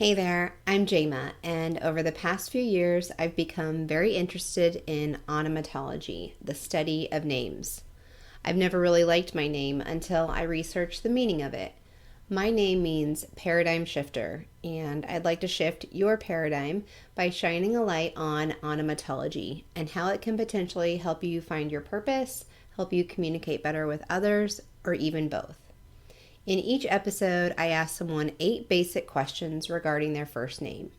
Hey there, I'm Jama, and over the past few years, I've become very interested in onomatology, the study of names. I've never really liked my name until I researched the meaning of it. My name means paradigm shifter, and I'd like to shift your paradigm by shining a light on onomatology and how it can potentially help you find your purpose, help you communicate better with others, or even both. In each episode, I ask someone 8 basic questions regarding their first name.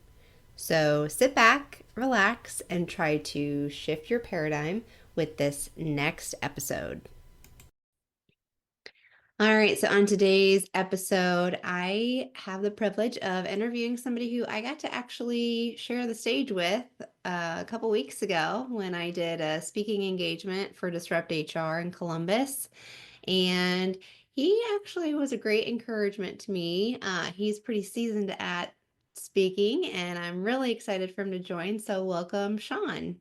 So sit back, relax, and try to shift your paradigm with this next episode. All right, so on today's episode, I have the privilege of interviewing somebody who I got to actually share the stage with a couple weeks ago when I did a speaking engagement for DisruptHR in Columbus. And he actually was a great encouragement to me. He's pretty seasoned at speaking, and I'm really excited for him to join. So, welcome, Sean.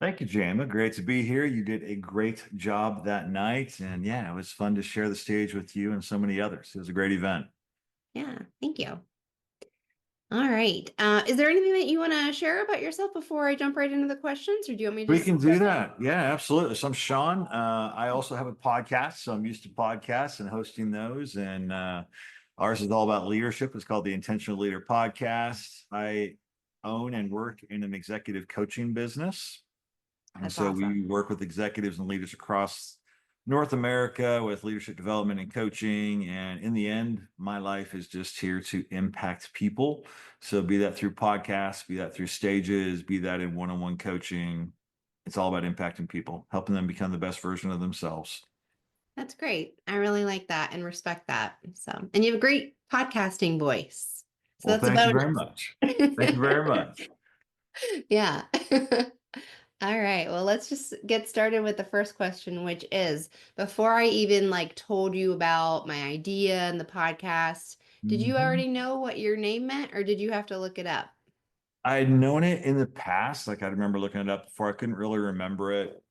Thank you, Jama. Great to be here. You did a great job that night. And yeah, it was fun to share the stage with you and so many others. It was a great event. Yeah, thank you. All right. Is there anything that you want to share about yourself before I jump right into the questions, or do you want me to We just can do jump in? that. Yeah, absolutely. So I'm Sean. I also have a podcast, so I'm used to podcasts and hosting those. And ours is all about leadership. It's called the Intentional Leader Podcast. I own and work in an executive coaching business. And That's so we awesome. work with executives and leaders across North America with leadership development and coaching. And in the end, my life is just here to impact people. So be that through podcasts, be that through stages, be that in one-on-one coaching. It's all about impacting people, helping them become the best version of themselves. That's great. I really like that and respect that. So, and you have a great podcasting voice. So Well, that's a thank you very much. Thank you bonus. very much. Yeah. All right. Well, let's just get started with the first question, which is before I even told you about my idea and the podcast, did you Mhm. already know what your name meant or did you have to look it up? I'd known it in the past. Like I remember looking it up before. I couldn't really remember it.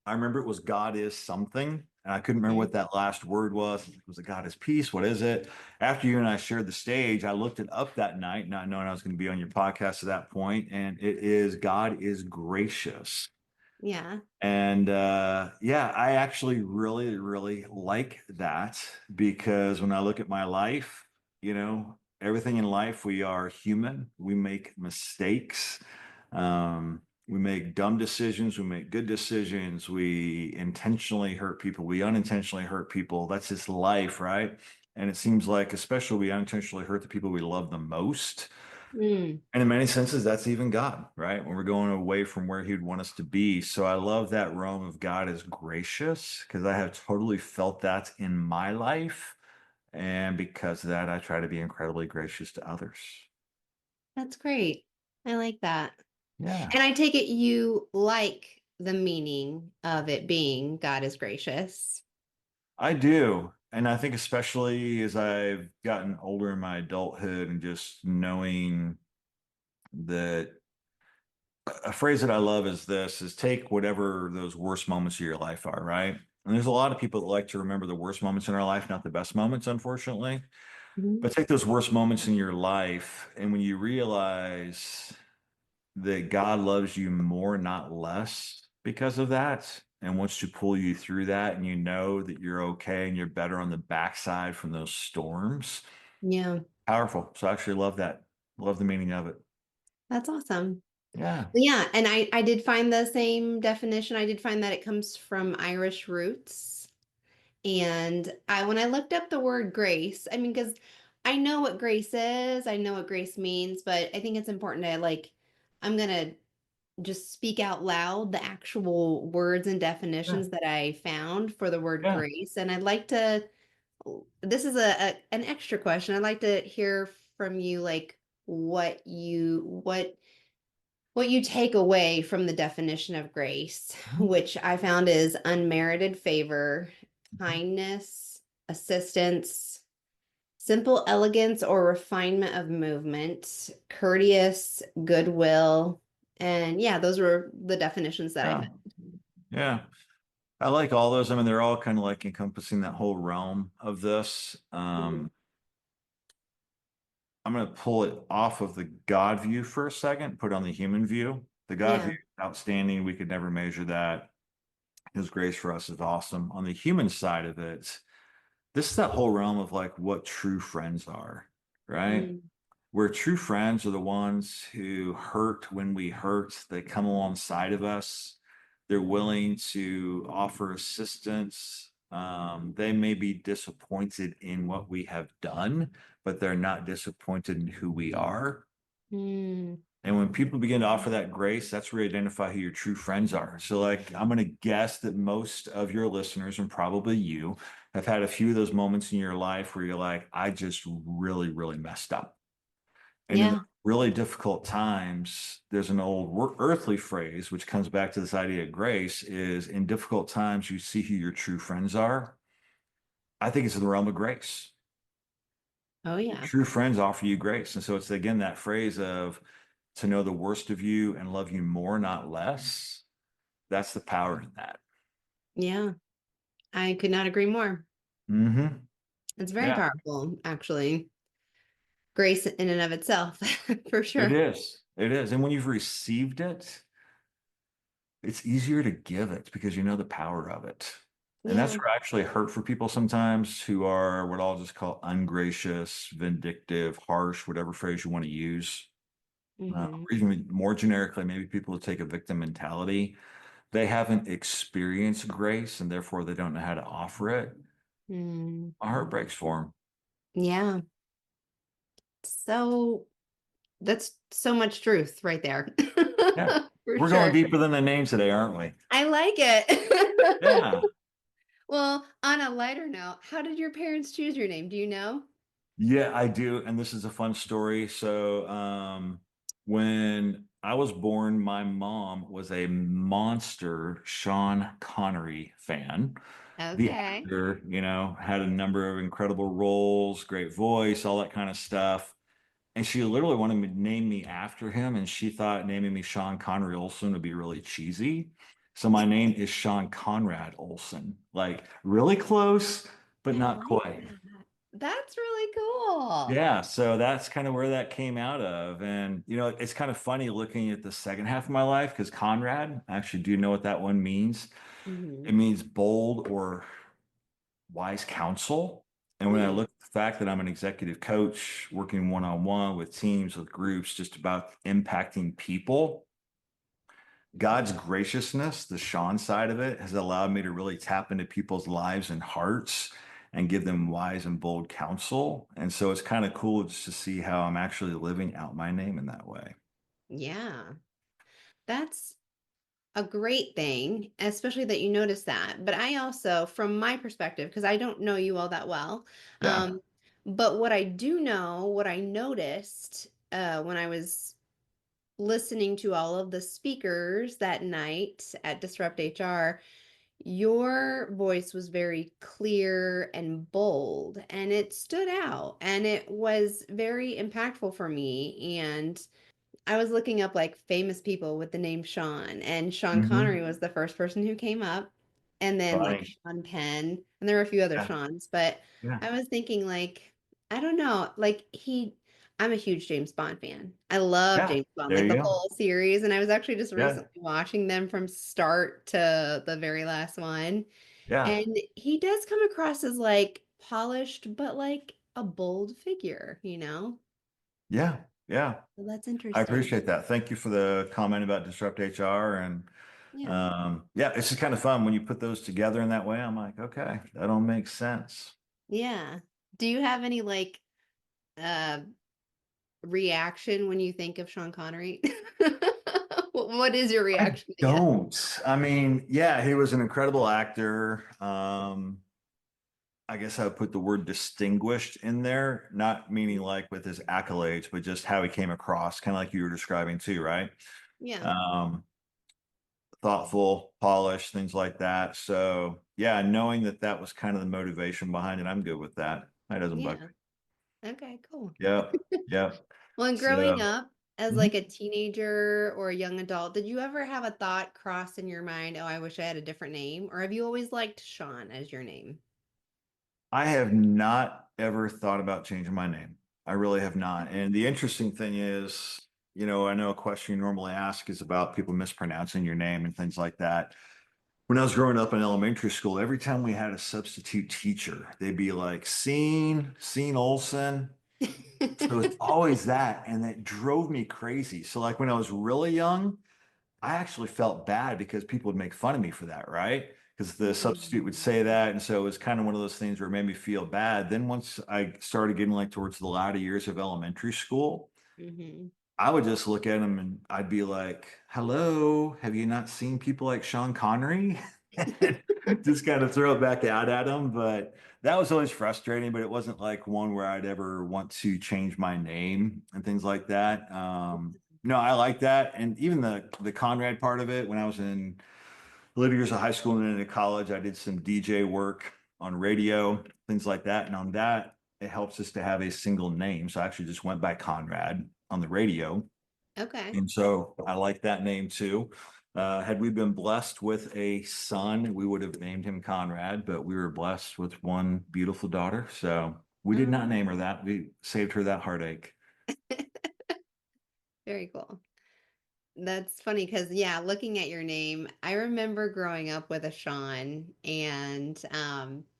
I remember it was God is something, and I couldn't remember what Mhm. that last word was. Was it God is peace? What is it? After you and I shared the stage, I looked it up that night, not knowing I was going to be on your podcast at that point, and it is God is gracious. Yeah. And yeah, I actually really, really like that because when I look at my life, everything in life, we are human. We make mistakes. We make dumb decisions. We make good decisions. We intentionally hurt people. We unintentionally hurt people. That's just life, right? And it seems like, especially, we unintentionally hurt the people we love the most. Mm. And in many senses, that's even God, right? When we're going away from where He'd want us to be. So I love that realm of God is gracious because I have totally felt that in my life. And because of that, I try to be incredibly gracious to others. That's great. I like that. Yeah, And I take it you like the meaning of it being God is gracious. I do. And I think, especially as I've gotten older in my adulthood and just knowing that a phrase that I love is this is take whatever those worst moments of your life are, right? And there's a lot of people that like to remember the worst moments in our life, not the best moments, unfortunately. Mhm. But take those worst moments in your life, and when you realize that God loves you more, not less, because of that, and wants to pull you through that, and you know that you're okay and you're better on the backside from those storms, Yeah, powerful. So I actually love that. Love the meaning of it. that's awesome. Yeah. Yeah, and I did find the same definition. I did find that it comes from Irish roots. And I when I looked up the word grace, I mean, because I know what grace is, I know what grace means, but I think it's important to I'm gonna just speak out loud the actual words and Yeah. definitions that I found for the word Yeah. grace. And I'd like to, this is an extra question. I'd like to hear from you what you take away from the definition of grace, Mhm. which I found is unmerited favor, Mhm. kindness, assistance, simple elegance or refinement of movement, courteous, goodwill. And yeah, those were the definitions that I Yeah. found. Yeah. I like all those. I mean, they're all kind of like encompassing that whole realm of this. I'm I'm going to pull it off of the God view for a second, put it on the human view. The God view Yeah. is outstanding. We could never measure that. His grace for us is awesome. On the human side of it, this is that whole realm of like what true friends are, right? Mm. Where true friends are the ones who hurt when we hurt. They come alongside of us. They're willing to offer assistance. They may be disappointed in what we have done, but they're not disappointed in who we are. Mm. And when people begin to offer that grace, that's where you identify who your true friends are. So, like, I'm going to guess that most of your listeners, and probably you, have had a few of those moments in your life where you're like, I just really, really messed up. And in the Yeah. really difficult times, there's an old earthly phrase, which comes back to this idea of grace is in difficult times, you see who your true friends are. I think it's in the realm of grace. Oh, Your yeah. true friends offer you grace. And so it's again that phrase of to know the worst of you and love you more, not less. That's the power in that. Yeah. I could not agree more. Hmm. It's very Yeah, powerful, actually. Grace in and of itself, for it sure. is. It is. And when you've received it, it's easier to give it because you know the power of it. And that's Yeah. where I actually hurt for people sometimes who are what I'll just call ungracious, vindictive, harsh, whatever phrase you want to use. Hmm. Or even more generically, maybe people who take a victim mentality. They haven't experienced grace and therefore they don't know how to offer it. Mm. My heart breaks for them. Yeah. So that's so much truth right there. Yeah. For We're going sure. deeper than the name today, aren't we? I like it. Yeah. Well, on a lighter note, how did your parents choose your name? Do you know? Yeah, I do. And this is a fun story. So, when I was born, my mom was a monster Sean Connery fan. The Okay. actor, had a number of incredible roles, great voice, all that kind of stuff. And she literally wanted to name me after him, and she thought naming me Sean Connery Olson would be really cheesy. So my name is Sean Conrad Olson. Like really close, but I not like quite. that. That's really cool. Yeah, so that's kind of where that came out of. And, it's kind of funny looking at the second half of my life because Conrad, I actually do know what that one means. Hmm. It means bold or wise counsel. And when I Hmm. look at the fact that I'm an executive coach working one on one with teams, with groups, just about impacting people, God's graciousness, the Sean side of it, has allowed me to really tap into people's lives and hearts and give them wise and bold counsel. And so it's kind of cool just to see how I'm actually living out my name in that way. Yeah. That's a great thing, especially that you notice that. But I also, from my perspective, because I don't know you all that well, Yeah. um, but what I do know, what I noticed when I was listening to all of the speakers that night at Disrupt HR, your voice was very clear and bold, and it stood out, and it was very impactful for me. And I was looking up like famous people with the name Sean, and Sean Connery Hmm. was the first person who came up, and then like Funny. Sean Penn, and there were a few other Yeah. Seans, but Yeah. I was thinking like, I don't know, like I'm a huge James Bond fan. I love Yeah. James Bond, There like you the go. whole series, and I was actually just Yeah. recently watching them from start to the very last one, Yeah. and he does come across as like polished, but like a bold figure. Yeah. Yeah. So that's I interesting. appreciate that. Thank you for the comment about Disrupt HR. And Yeah. yeah, it's just kind of fun when you put those together in that way. I'm like, okay, that all makes sense. Yeah. Do you have any like uh reaction when you think of Sean Connery? What is your I reaction, I guess? don't. I mean, yeah, he was an incredible actor. I guess I would put the word distinguished in there, not meaning like with his accolades, but just how he came across, kind of like you were describing too, right? Yeah. Um, Thoughtful, polished, things like that. So, yeah, knowing that that was kind of the motivation behind it, I'm good with that. That doesn't bug Yeah. Okay, cool. me. Yep. Yep. Well, and growing So, up as mhm. like a teenager or a young adult, did you ever have a thought cross in your mind, oh, I wish I had a different name? Or have you always liked Sean as your name? I have not ever thought about changing my name. I really have not. And the interesting thing is, I know a question you normally ask is about people mispronouncing your name and things like that. When I was growing up in elementary school, every time we had a substitute teacher, they'd be like, Sean Olson. So it's always that. And that drove me crazy. So, like, when I was really young, I actually felt bad because people would make fun of me for that, right? Because the substitute would say Mm-hmm. that. And so it was kind of one of those things where it made me feel bad. Then once I started getting like towards the latter years of elementary school, Mm-hmm. I would just look at them and I'd be like, hello, have you not seen people like Sean Connery? Just kind of throw it back out at them. But that was always frustrating, but it wasn't like one where I'd ever want to change my name and things like that. No, I like that. And even the Conrad part of it, when I was in later years of high school and then into college, I did some DJ work on radio, things like that. And on that, it helps us to have a single name. So I actually just went by Conrad on the radio. Okay. And so I like that name too. Had we been blessed with a son, we would have named him Conrad, but we were blessed with one beautiful daughter. So we did not name her Oh, that. We saved her that heartache. very cool. That's funny because, yeah, looking at your name, I remember growing up with a Sean, and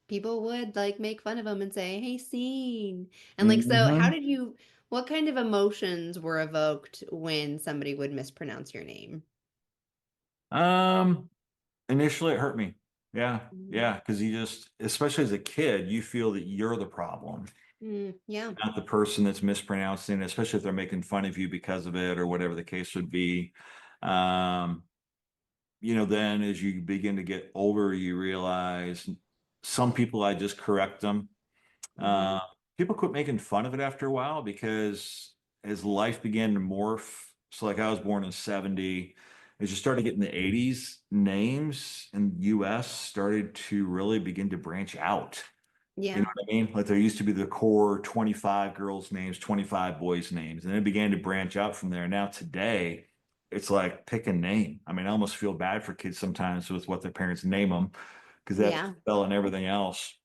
people would like make fun of him and say, "Hey, scene." And like, so how Hmm. did you, what kind of emotions were evoked when somebody would mispronounce your name? Um, Initially, it hurt me. Yeah, Mm, yeah, because you just, especially as a kid, you feel that you're the problem, yeah, not the person that's mispronouncing, especially if they're making fun of you because of it or whatever the case would be. Um, then as you begin to get older, you realize some people I just correct them. hmm, Uh, People quit making fun of it after a while because as life began to morph, so like I was born in 70, as you started getting the 80s, names in the US started to really begin to branch out. You know yeah, what I mean? Like there used to be the core 25 girls' names, 25 boys' names, and it began to branch out from there. Now today, it's like pick a name. I mean, I almost feel bad for kids sometimes with what their parents name them because they have to yeah, spell and everything else.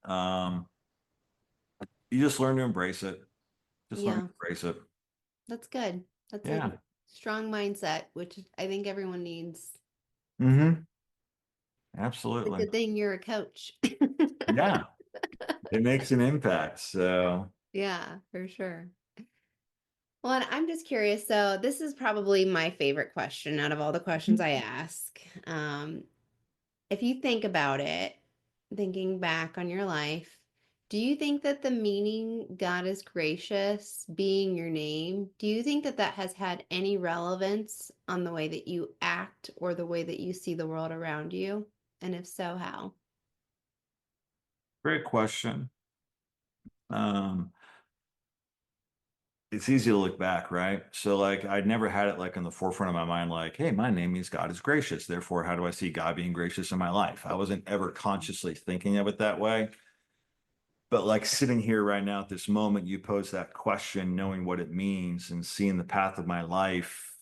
Um, you just learn to embrace it. Just learn to yeah. embrace it. That's good. That's a Yeah. strong mindset, which I think everyone needs. Hmm. It's a Absolutely. good thing you're a coach. Yeah. It makes an impact. So Yeah, for sure. Well, and I'm just curious. So, this is probably my favorite question out of all the questions I ask. If you think about it, thinking back on your life, do you think that the meaning God is gracious being your name, do you think that that has had any relevance on the way that you act or the way that you see the world around you? And if so, how? great question. Um, it's easy to look back, right? So like I'd never had it like in the forefront of my mind, like, hey, my name means God is gracious. Therefore, how do I see God being gracious in my life? I wasn't ever consciously thinking of it that way. But like sitting here right now at this moment, you pose that question, knowing what it means and seeing the path of my life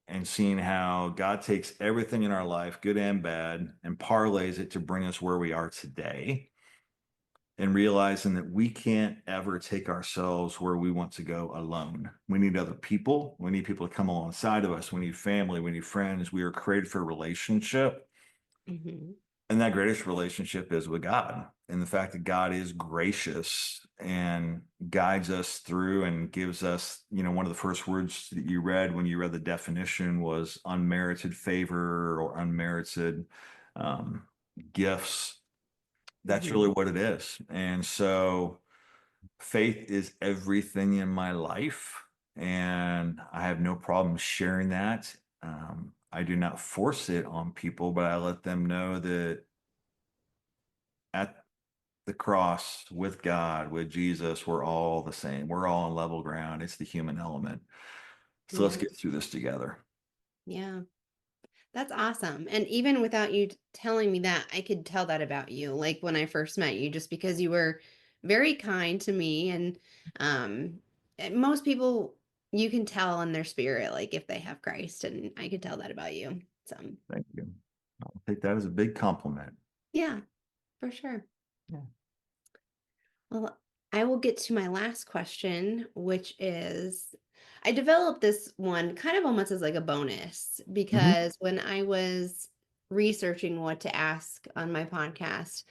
and seeing how God takes everything in our life, good and bad, and parlays it to bring us where we are today. And realizing that we can't ever take ourselves where we want to go alone. We need other people. We need people to come alongside of us. We need family. We need friends. We are created for a relationship. Hmm. And that greatest relationship is with God. And the fact that God is gracious and guides us through and gives us, one of the first words that you read when you read the definition was unmerited favor or unmerited um, gifts. That's really Hmm. what it is. And so faith is everything in my life. And I have no problem sharing that. I do not force it on people, but I let them know that at the cross with God, with Jesus, we're all the same. We're all on level ground. It's the human element. So let's Yeah. get through this together. Yeah. That's awesome. And even without you telling me that, I could tell that about you. Like when I first met you, just because you were very kind to me and most people you can tell in their spirit like if they have Christ, and I could tell that about you. So, Thank you. I'll take that as a big compliment. yeah, for sure. Yeah. Well, I will get to my last question, which is I developed this one kind of almost as like a bonus Mhm. because when I was researching what to ask on my podcast,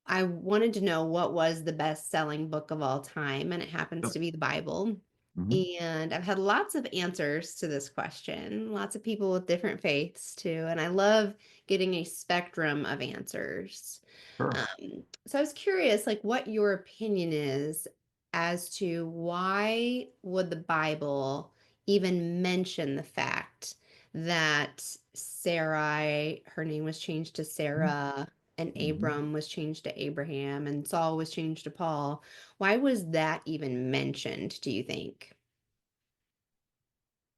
I wanted to know what was the best-selling book of all time, and it happens Yep. to be the Bible. Mhm. And I've had lots of answers to this question, lots of people with different faiths too, and I love getting a spectrum of answers. Sure. So I was curious, like, what your opinion is as to why would the Bible even mention the fact that Sarai, her name was changed to Sarah, and Mhm. Abram was changed to Abraham, and Saul was changed to Paul. Why was that even mentioned, do you think?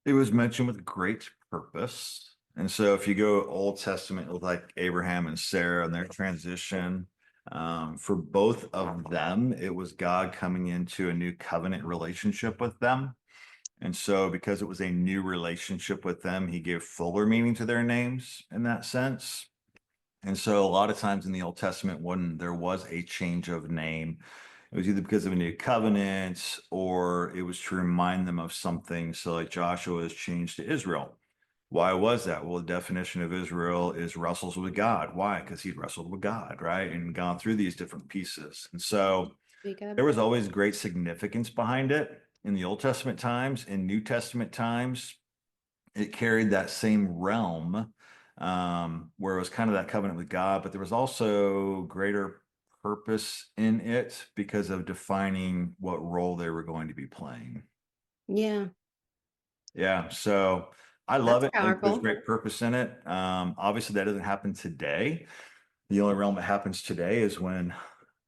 It was mentioned with great purpose. And so if you go Old Testament with like Abraham and Sarah and their transition, for both of them, it was God coming into a new covenant relationship with them. And so because it was a new relationship with them, he gave fuller meaning to their names in that sense. And so a lot of times in the Old Testament, when there was a change of name, it was either because of a new covenant or it was to remind them of something. So like Joshua is changed to Israel. Why was that? Well, the definition of Israel is wrestles with God. Why? Because he'd wrestled with God, right? And gone through these different pieces. And so Jacob? there was always great significance behind it in the Old Testament times. In New Testament times, it carried that same realm, where it was kind of that covenant with God, but there was also greater purpose in it because of defining what role they were going to be playing. Yeah, Yeah, so I love that's it. I think there's powerful. great purpose in it. Obviously, that doesn't happen today. The only realm that happens today is when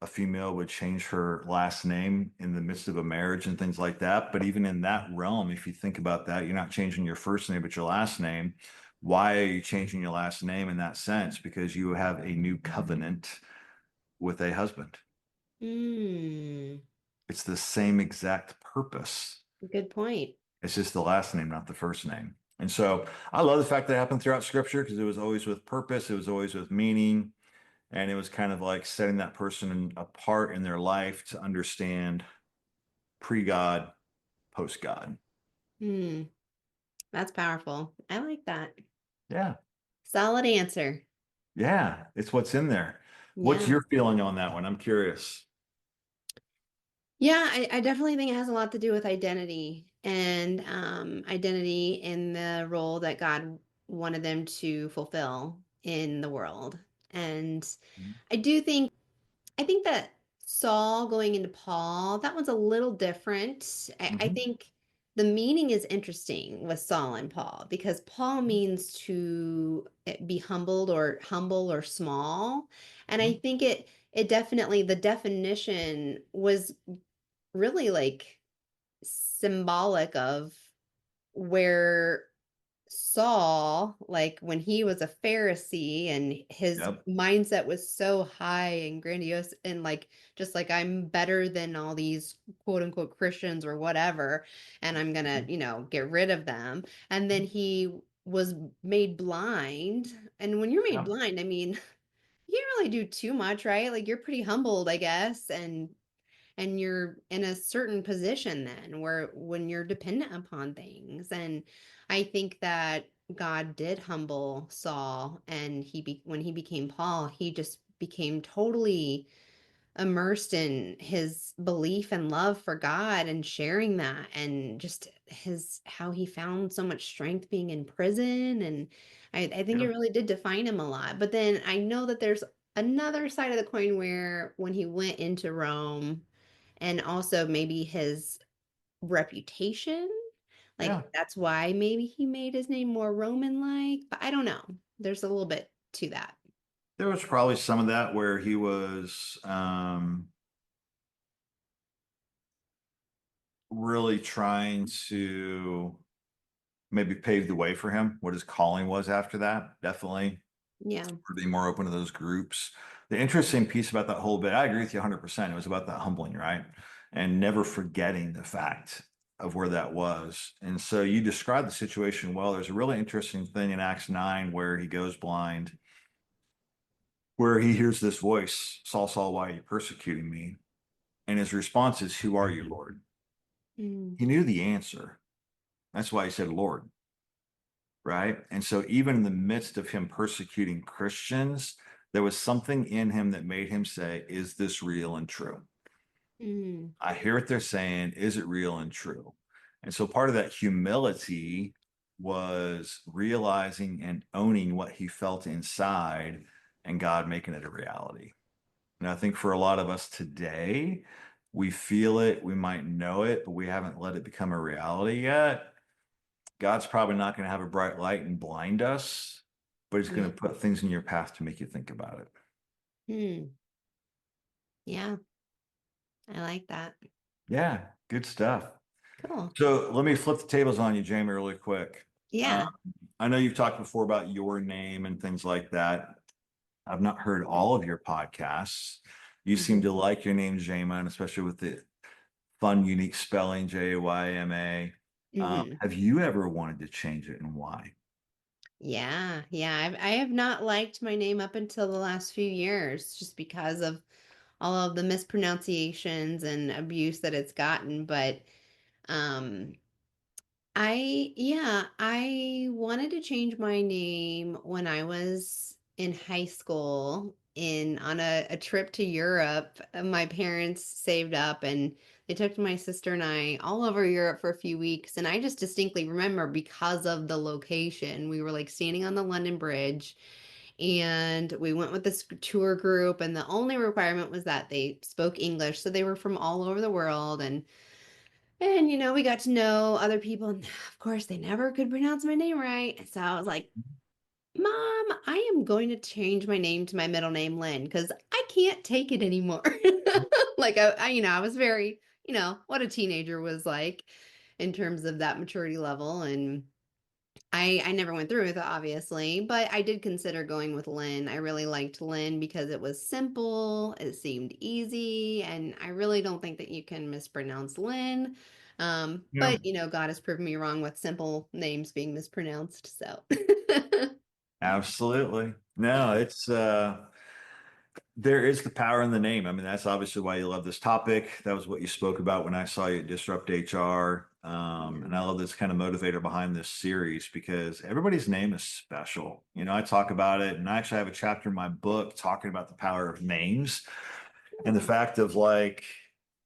a female would change her last name in the midst of a marriage and things like that. But even in that realm, if you think about that, you're not changing your first name, but your last name. Why are you changing your last name in that sense? Because you have a new covenant with a husband. Hmm, It's the same exact purpose. good point. It's just the last name, not the first name. And so I love the fact that it happened throughout scripture because it was always with purpose, it was always with meaning. And it was kind of like setting that person apart in their life to understand pre-God, post-God. Hmm, that's powerful. I like that. Yeah. Solid answer. Yeah. It's what's in there. What's Yeah. your feeling on that one? I'm curious. Yeah, I definitely think it has a lot to do with identity and identity in the role that God wanted them to fulfill in the world. And I do think I think that Saul going into Paul, that one's a little different. I Mm-hmm. think the meaning is interesting with Saul and Paul because Paul means to be humbled or humble or small. And I think it definitely the definition was really like symbolic of where Saul, like when he was a Pharisee and his Yep. mindset was so high and grandiose and like just like I'm better than all these quote unquote Christians or whatever, and I'm gonna, get rid of them. And then he was made blind. And when you're made Yep. blind, I mean, you can't really do too much, right? Like you're pretty humbled, I guess, and you're in a certain position then where when you're dependent upon things. And I think that God did humble Saul, and when he became Paul, he just became totally immersed in his belief and love for God and sharing that, and just his how he found so much strength being in prison. And I think it Yep. really did define him a lot. But then I know that there's another side of the coin where when he went into Rome, and also maybe his reputation. Like Yeah. that's why maybe he made his name more Roman-like, but I don't know. There's a little bit to that. There was probably some of that where he was really trying to maybe pave the way for him, what his calling was after that. Definitely. Yeah. For being more open to those groups. The interesting piece about that whole bit, I agree with you 100%. It was about that humbling, right? And never forgetting the fact of where that was. And so you described the situation well. There's a really interesting thing in Acts 9 where he goes blind, where he hears this voice, Saul, Saul, why are you persecuting me? And his response is, "Who are you, Lord?" Mm. He knew the answer. That's why he said, "Lord." Right. And so, even in the midst of him persecuting Christians, there was something in him that made him say, "Is this real and true? Mm. I hear what they're saying. Is it real and true?" And so, part of that humility was realizing and owning what he felt inside and God making it a reality. And I think for a lot of us today, we feel it, we might know it, but we haven't let it become a reality yet. God's probably not going to have a bright light and blind us, but he's going Yeah. to put things in your path to make you think about it. Mm. Yeah. I like that. Yeah, good stuff. Cool. So let me flip the tables on you, Jamie, really quick. Uh, Yeah. I know you've talked before about your name and things like that. I've not heard all of your podcasts. You seem Mhm. to like your name, Jamin, especially with the fun, unique spelling, Jayma. Mhm. Have you ever wanted to change it and why? Yeah. Yeah. I have not liked my name up until the last few years just because of all of the mispronunciations and abuse that it's gotten. But um I wanted to change my name when I was in high school in on a trip to Europe. My parents saved up and they took my sister and I all over Europe for a few weeks. And I just distinctly remember because of the location, we were like standing on the London Bridge and we went with this tour group and the only requirement was that they spoke English. So they were from all over the world and we got to know other people, and of course, they never could pronounce my name right. So I was like, Mom, I am going to change my name to my middle name, Lynn, because I can't take it anymore. Like I was very, what a teenager was like in terms of that maturity level, and I never went through with it, obviously, but I did consider going with Lynn. I really liked Lynn because it was simple, it seemed easy, and I really don't think that you can mispronounce Lynn. Yeah. But God has proven me wrong with simple names being mispronounced. So, Absolutely. No, it's there is the power in the name. I mean, that's obviously why you love this topic. That was what you spoke about when I saw you at Disrupt HR. And I yeah. love this kind of motivator behind this series because everybody's name is special. I talk about it, and I actually have a chapter in my book talking about the power of names and the fact of like,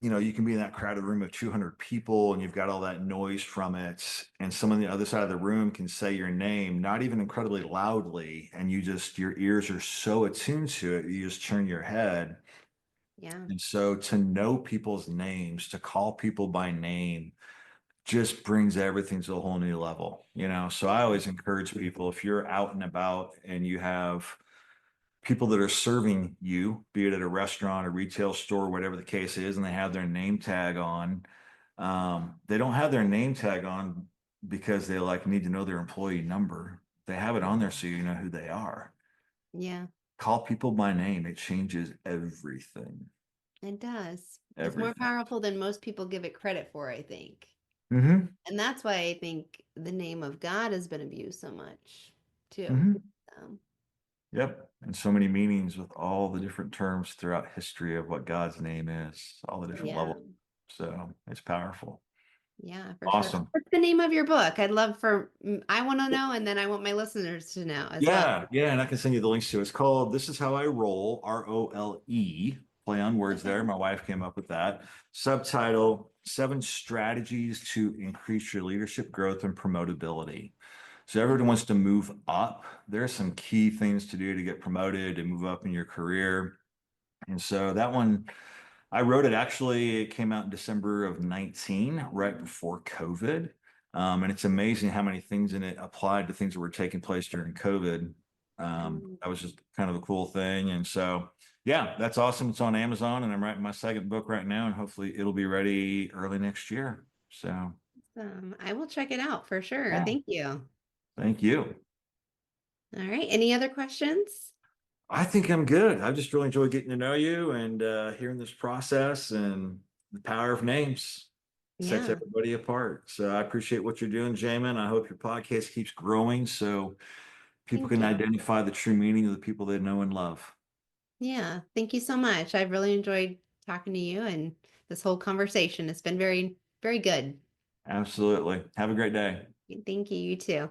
you can be in that crowded room of 200 people and you've got all that noise from it. And someone on the other side of the room can say your name, not even incredibly loudly. And your ears are so attuned to it, you just turn your head. Yeah. And so to know people's names, to call people by name, just brings everything to a whole new level. So I always encourage people if you're out and about and you have people that are serving you, be it at a restaurant, a retail store, whatever the case is, and they have their name tag on. They don't have their name tag on because they like need to know their employee number. They have it on there so you know who they are. Yeah, Call people by name. It changes everything. it does. It's more Everything. powerful than most people give it credit for, I think. Hmm. And that's why I think the name of God has been abused so much, too. Hmm. Um, Yep. And so many meanings with all the different terms throughout history of what God's name is, all the different yeah. levels. So it's powerful. Yeah, for sure. Awesome. What's the name of your book? I want to know, and then I want my listeners to know as well. Yeah, yeah, and I can send you the links to it. It's called This Is How I Roll, ROLE. Play on words Okay. there. My wife came up with that. Subtitle: Seven Strategies to Increase Your Leadership Growth and Promotability. So everyone wants to move up. There are some key things to do to get promoted and move up in your career. And so that one, I wrote it actually, it came out in December of 19, right before COVID. And it's amazing how many things in it applied to things that were taking place during COVID. Mm. That was just kind of a cool thing. And so, yeah, that's awesome. It's on Amazon, and I'm writing my second book right now, and hopefully it'll be ready early next year. So, I will check it out for sure. yeah, Thank you. thank you. All right. Any other questions? I think I'm good. I've just really enjoyed getting to know you and hearing this process and the power of names sets Yeah. everybody apart. So I appreciate what you're doing, Jamin. I hope your podcast keeps growing so people Thank can you. identify the true meaning of the people they know and love. Yeah. Thank you so much. I've really enjoyed talking to you and this whole conversation. It's been very, very good. Absolutely. Have a great day. Thank you. You too.